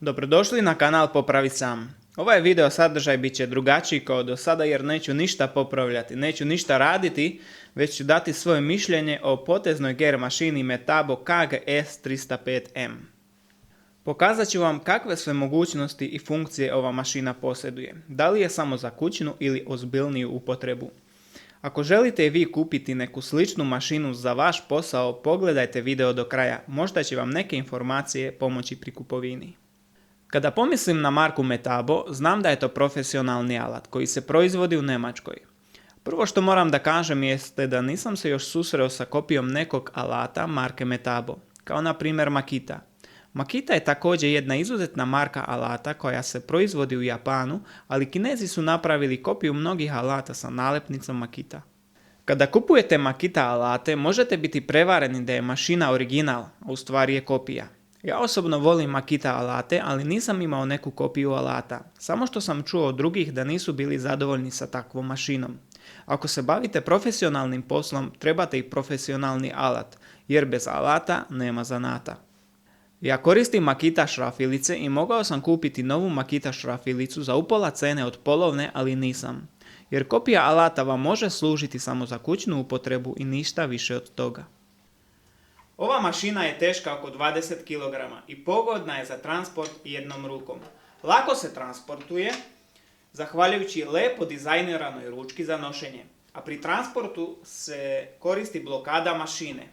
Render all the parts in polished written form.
Dobrodošli na kanal Popravi sam. Ovaj video sadržaj bit će drugačiji kao do sada jer neću ništa popravljati, neću ništa raditi, već ću dati svoje mišljenje o poteznoj ger mašini Metabo KGS 305M. Pokazat ću vam kakve sve mogućnosti i funkcije ova mašina posjeduje, da li je samo za kućnu ili ozbiljniju upotrebu. Ako želite i vi kupiti neku sličnu mašinu za vaš posao, pogledajte video do kraja, možda će vam neke informacije pomoći pri kupovini. Kada pomislim na marku Metabo, znam da je to profesionalni alat koji se proizvodi u Njemačkoj. Prvo što moram da kažem jeste da nisam se još susreo sa kopijom nekog alata marke Metabo, kao na primjer Makita. Makita je također jedna izuzetna marka alata koja se proizvodi u Japanu, ali Kinezi su napravili kopiju mnogih alata sa nalepnicom Makita. Kada kupujete Makita alate, možete biti prevareni da je mašina original, a u stvari je kopija. Ja osobno volim Makita alate, ali nisam imao neku kopiju alata, samo što sam čuo od drugih da nisu bili zadovoljni sa takvom mašinom. Ako se bavite profesionalnim poslom, trebate i profesionalni alat, jer bez alata nema zanata. Ja koristim Makita šrafilice i mogao sam kupiti novu Makita šrafilicu za upola cene od polovne, ali nisam. Jer kopija alata vam može služiti samo za kućnu upotrebu i ništa više od toga. Ova mašina je teška oko 20 kg i pogodna je za transport jednom rukom. Lako se transportuje, zahvaljujući lepo dizajniranoj ručki za nošenje, a pri transportu se koristi blokada mašine.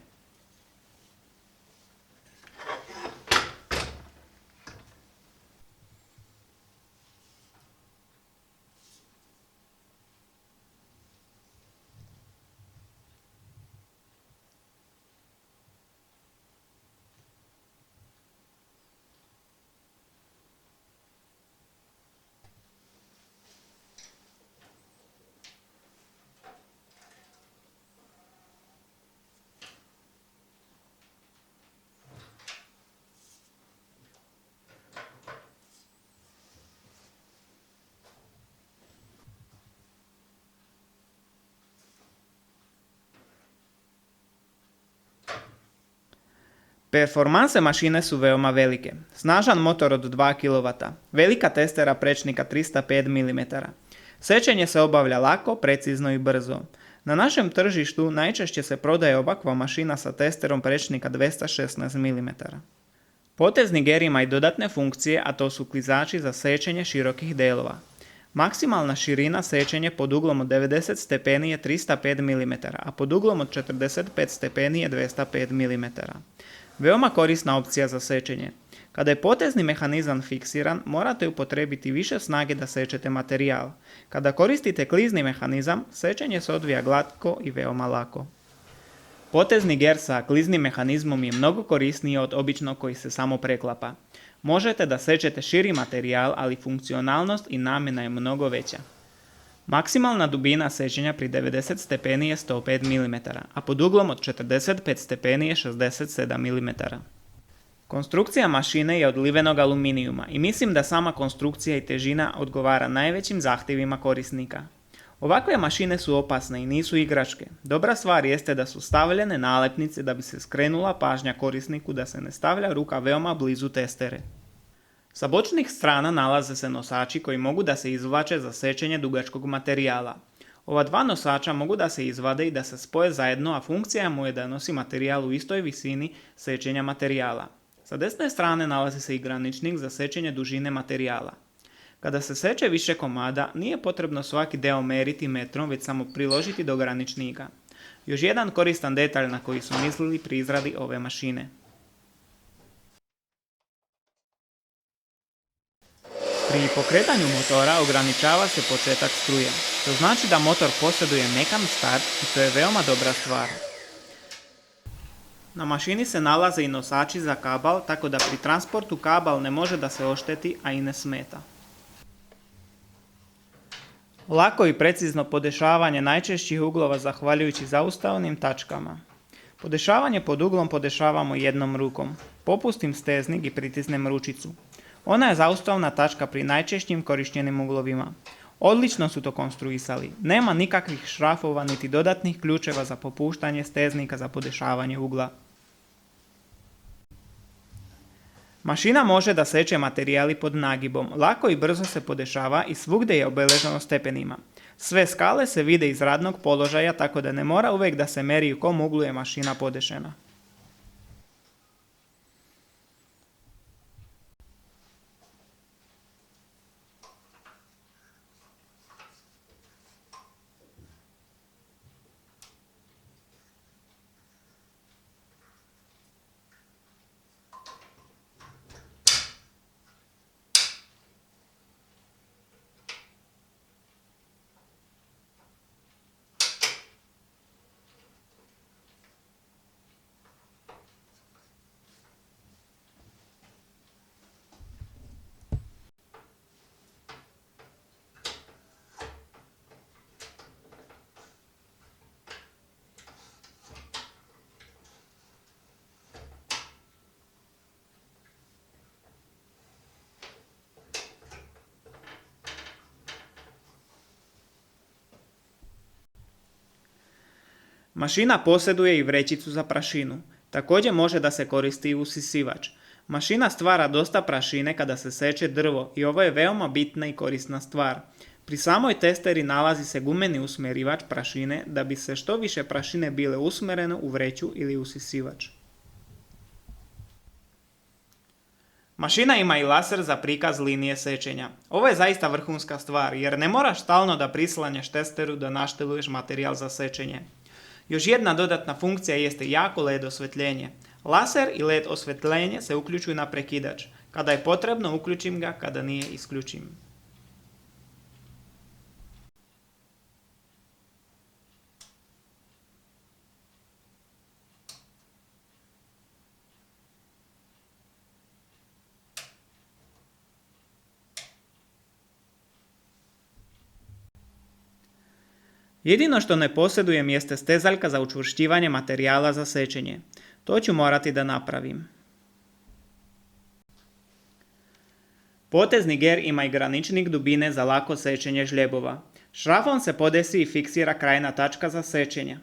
Performanse mašine su veoma velike. Snažan motor od 2 kW, velika testera prečnika 305 mm. Sečenje se obavlja lako, precizno i brzo. Na našem tržištu najčešće se prodaje ovakva mašina sa testerom prečnika 216 mm. Potezni ger ima i dodatne funkcije, a to su klizači za sečenje širokih delova. Maksimalna širina sečenja pod uglom od 90 stepeni je 305 mm, a pod uglom od 45 stepeni je 205 mm. Veoma korisna opcija za sečenje. Kada je potezni mehanizam fiksiran, morate upotrebiti više snage da sečete materijal. Kada koristite klizni mehanizam, sečenje se odvija glatko i veoma lako. Potezni ger sa kliznim mehanizmom je mnogo korisniji od običnog koji se samo preklapa. Možete da sečete širi materijal, ali funkcionalnost i namjena je mnogo veća. Maksimalna dubina sečenja pri 90 stepeni je 105 mm, a pod uglom od 45 stepeni je 67 mm. Konstrukcija mašine je od livenog aluminijuma i mislim da sama konstrukcija i težina odgovara najvećim zahtjevima korisnika. Ovakve mašine su opasne i nisu igračke. Dobra stvar jeste da su stavljene nalepnice da bi se skrenula pažnja korisniku da se ne stavlja ruka veoma blizu testere. Sa bočnih strana nalaze se nosači koji mogu da se izvlače za sečenje dugačkog materijala. Ova dva nosača mogu da se izvade i da se spoje zajedno, a funkcija mu je da nosi materijal u istoj visini sečenja materijala. Sa desne strane nalazi se i graničnik za sečenje dužine materijala. Kada se seče više komada, nije potrebno svaki deo meriti metrom, već samo priložiti do graničnika. Još jedan koristan detalj na koji su mislili pri izradi ove mašine. Pri pokretanju motora ograničava se početak struje, to znači da motor posjeduje mekan start i to je veoma dobra stvar. Na mašini se nalaze i nosači za kabal, tako da pri transportu kabal ne može da se ošteti, a i ne smeta. Lako i precizno podešavanje najčešćih uglova zahvaljujući zaustavnim tačkama. Podešavanje pod uglom podešavamo jednom rukom. Popustim steznik i pritisnem ručicu. Ona je zaustavna tačka pri najčešćim korištenim uglovima. Odlično su to konstruisali. Nema nikakvih šrafova niti dodatnih ključeva za popuštanje steznika za podešavanje ugla. Mašina može da seče materijali pod nagibom, lako i brzo se podešava i svugdje je obeleženo stepenima. Sve skale se vide iz radnog položaja, tako da ne mora uvijek da se meri u kom uglu je mašina podešena. Mašina posjeduje i vrećicu za prašinu. Također može da se koristi i usisivač. Mašina stvara dosta prašine kada se seče drvo i ovo je veoma bitna i korisna stvar. Pri samoj testeri nalazi se gumeni usmjerivač prašine da bi se što više prašine bile usmjerene u vreću ili usisivač. Mašina ima i laser za prikaz linije sečenja. Ovo je zaista vrhunska stvar jer ne moraš stalno da prislanjaš testeru da našteluješ materijal za sečenje. Još jedna dodatna funkcija jeste jako LED osvjetljenje. Laser i LED osvjetljenje se uključuju na prekidač. Kada je potrebno uključim ga, kada nije isključim. Jedino što ne posjedujem jeste stezaljka za učvršćivanje materijala za sečenje. To ću morati da napravim. Potezni ger ima i graničnik dubine za lako sečenje žljebova. Šrafom se podesi i fiksira krajna tačka za sečenje.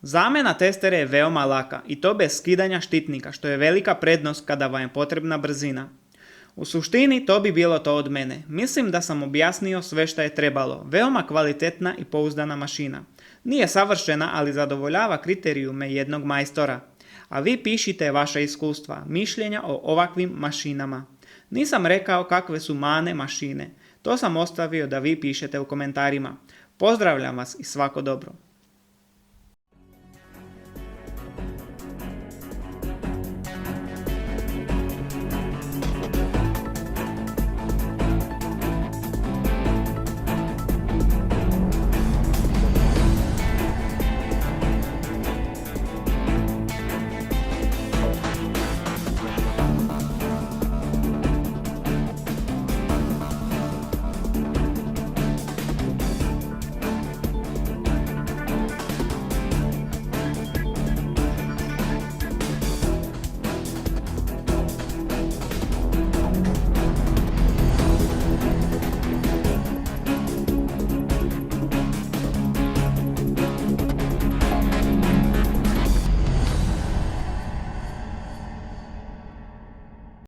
Zamjena testere je veoma laka i to bez skidanja štitnika, što je velika prednost kada vam je potrebna brzina. U suštini to bi bilo to od mene. Mislim da sam objasnio sve što je trebalo. Veoma kvalitetna i pouzdana mašina. Nije savršena, ali zadovoljava kriterijume jednog majstora. A vi pišite vaše iskustva, mišljenja o ovakvim mašinama. Nisam rekao kakve su mane mašine. To sam ostavio da vi pišete u komentarima. Pozdravljam vas i svako dobro.